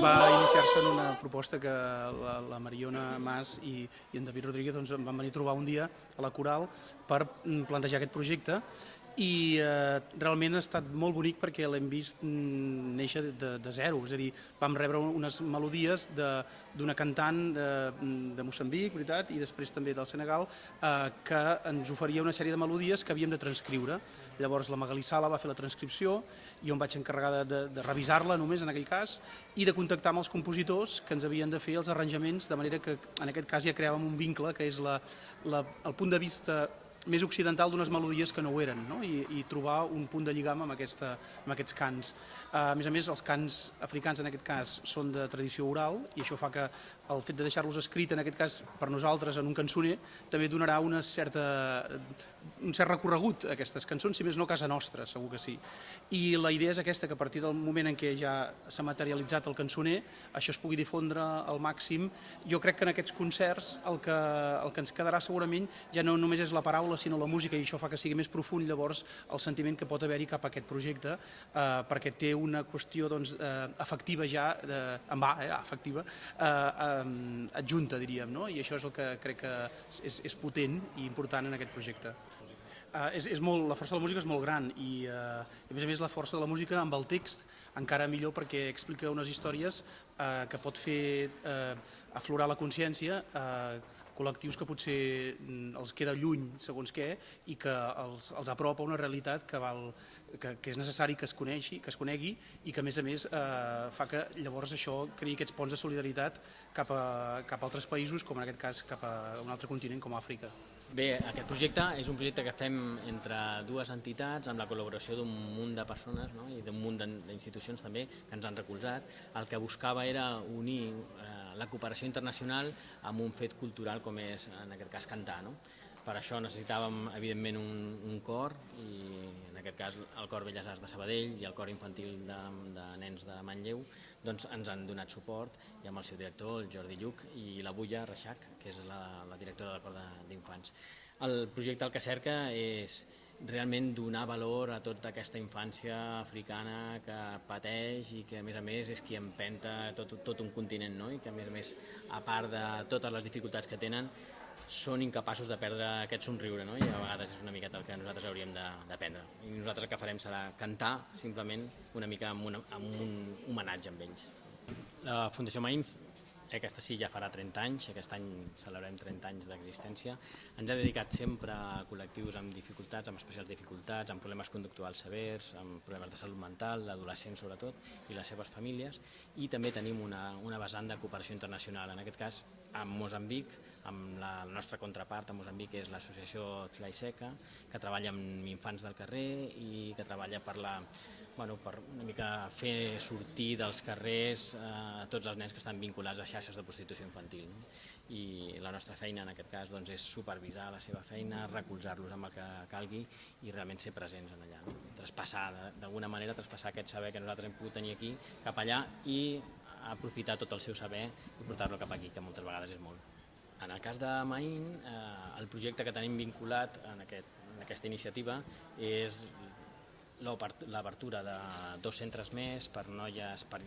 va iniciar-se en una proposta que la Mariona Mas i en David Rodríguez em van venir a trobar un dia a la Coral per plantejar aquest projecte i realment ha estat molt bonic perquè l'hem vist néixer de zero, és a dir, vam rebre unes melodies d'una cantant de Moçambic, veritat, i després també del Senegal, que ens oferia una sèrie de melodies que havíem de transcriure. Llavors la Magalí Sala va fer la transcripció, jo em vaig encarregar de revisar-la només en aquell cas i de contactar amb els compositors que ens havien de fer els arranjaments, de manera que en aquest cas ja creàvem un vincle que és el punt de vista més occidental d'unes melodies que no ho eren, no? I trobar un punt de lligam amb aquests cants. A més, els cants africans en aquest cas són de tradició oral i això fa que el fet de deixar-los escrit, en aquest cas per nosaltres en un cançoner, també donarà un cert recorregut a aquestes cançons, si més no a casa nostra, segur que sí. I la idea és aquesta, que a partir del moment en què ja s'ha materialitzat el cançoner, això es pugui difondre al màxim. Jo crec que en aquests concerts el que ens quedarà segurament ja no només és la paraula, sinó la música, i això fa que sigui més profund llavors el sentiment que pot haver-hi cap a aquest projecte, perquè té una qüestió afectiva ja, afectiva, adjunta, diríem, no? I això és el que crec que és potent i important en aquest projecte. La força de la música és molt gran i a més la força de la música amb el text encara millor, perquè explica unes històries que pot fer aflorar la consciència, col·lectius que potser els queda lluny segons què i que els apropa a una realitat que és necessari que es conegui i que a més fa que llavors això creï aquests ponts de solidaritat cap a altres països, com en aquest cas cap a un altre continent com Àfrica. Bé, aquest projecte és un projecte que fem entre dues entitats amb la col·laboració d'un munt de persones, no? I d'un munt d'institucions també que ens han recolzat. El que buscava era unir la cooperació internacional amb un fet cultural com és, en aquest cas, cantar, no? Per això necessitàvem, evidentment, un cor, i en aquest cas el Cor Belles Arts de Sabadell i el Cor Infantil de Nens de Manlleu doncs ens han donat suport, i amb el seu director, el Jordi Lluc, i la Bulla Reixac, que és la directora del Cor d'Infants. El projecte el que cerca és realment donar valor a tota aquesta infància africana que pateix i que a més és qui empenta tot un continent, no? I que a més, a part de totes les dificultats que tenen, són incapaços de perdre aquest somriure, no? I a vegades és una miqueta el que nosaltres hauríem d'aprendre. I nosaltres el que farem serà cantar simplement una mica amb un homenatge amb ells. La Fundació Maïns, aquesta sí ja farà 30 anys, aquest any celebrem 30 anys d'existència, ens ha dedicat sempre a col·lectius amb dificultats, amb especials dificultats, amb problemes conductuals severs, amb problemes de salut mental, d'adolescents sobretot, i les seves famílies, i també tenim una vessant de cooperació internacional, en aquest cas amb Moçambic, amb la nostra contrapart a Moçambic, que és l'associació Tlaiseka, que treballa amb infants del carrer i que treballa per una mica fer sortir dels carrers tots els nens que estan vinculats a xarxes de prostitució infantil. I la nostra feina en aquest cas és supervisar la seva feina, recolzar-los amb el que calgui i realment ser presents allà. D'alguna manera traspassar aquest saber que nosaltres hem pogut tenir aquí cap allà i aprofitar tot el seu saber i portar-lo cap aquí, que moltes vegades és molt. En el cas de Maín, el projecte que tenim vinculat en aquesta iniciativa és l'obertura de 2 centres més per noies, per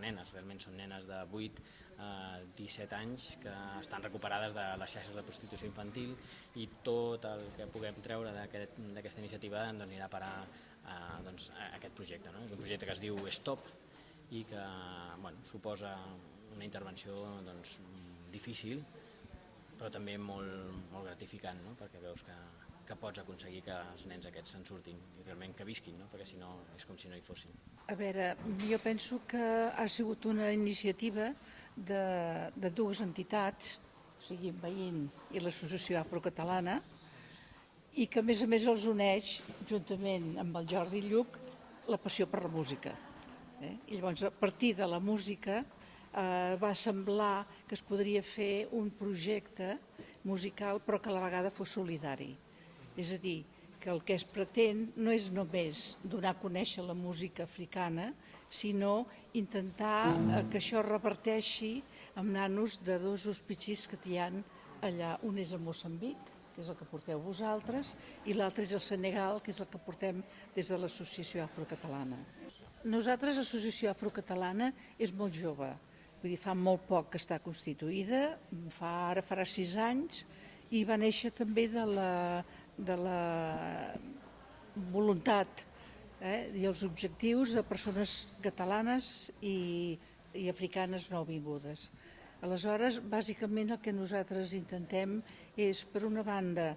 nenes, realment són nenes de 8 a 17 anys que estan recuperades de les xarxes de prostitució infantil, i tot el que puguem treure d'aquesta iniciativa anirà a parar a aquest projecte. És un projecte que es diu Stop i que suposa una intervenció difícil però també molt gratificant, perquè veus que pots aconseguir que els nens aquests se'n surtin i realment que visquin, perquè si no és com si no hi fossin. A veure, jo penso que ha sigut una iniciativa de dues entitats, o sigui, Maín i l'Associació Afrocatalana, i que a més els uneix, juntament amb el Jordi Lluc, la passió per la música. I llavors, a partir de la música, va semblar que es podria fer un projecte musical però que a la vegada fos solidari. És a dir, que el que es pretén no és només donar a conèixer la música africana, sinó intentar que això reverteixi amb nanos de 2 hospicis que hi ha allà. Un és a Moçambic, que és el que porteu vosaltres, i l'altre és al Senegal, que és el que portem des de l'Associació Afrocatalana. Nosaltres, l'Associació Afrocatalana, és molt jove. Vull dir, fa molt poc que està constituïda, ara farà 6 anys, i va néixer també de la voluntat i els objectius de persones catalanes i africanes nouvingudes. Aleshores, bàsicament el que nosaltres intentem és, per una banda,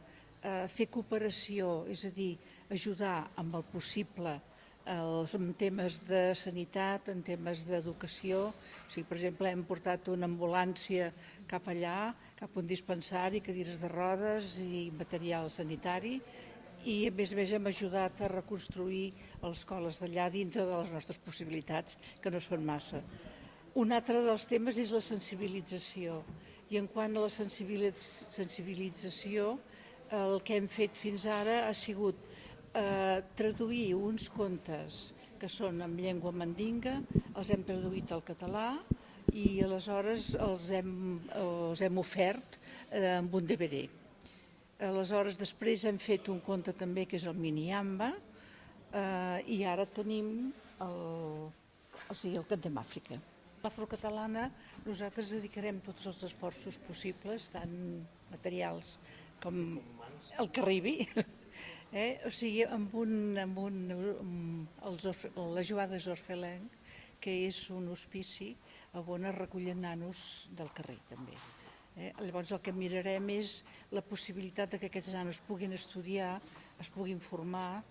fer cooperació, és a dir, ajudar amb el possible en temes de sanitat, en temes d'educació. O sigui, per exemple, hem portat una ambulància cap allà, cap a un dispensari, cadires de rodes i material sanitari, i a més hem ajudat a reconstruir les escoles d'allà dintre de les nostres possibilitats, que no són massa. Un altre dels temes és la sensibilització, i en quant a la sensibilització, el que hem fet fins ara ha sigut traduir uns contes que són en llengua mandinga, els hem traduït al català i aleshores els hem ofert amb un DVD. Aleshores, després hem fet un conte també que és el Miniamba i ara tenim el Cantem Àfrica. L'Afrocatalana nosaltres dedicarem tots els esforços possibles, tant materials com el que arribi, o sigui, amb la Joades Orfelenc, que és un hospici on es recullen nanos del carrer també. Llavors el que mirarem és la possibilitat que aquests nanos puguin estudiar, es puguin formar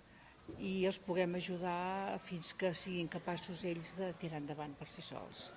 i els puguem ajudar fins que siguin capaços ells de tirar endavant per si sols.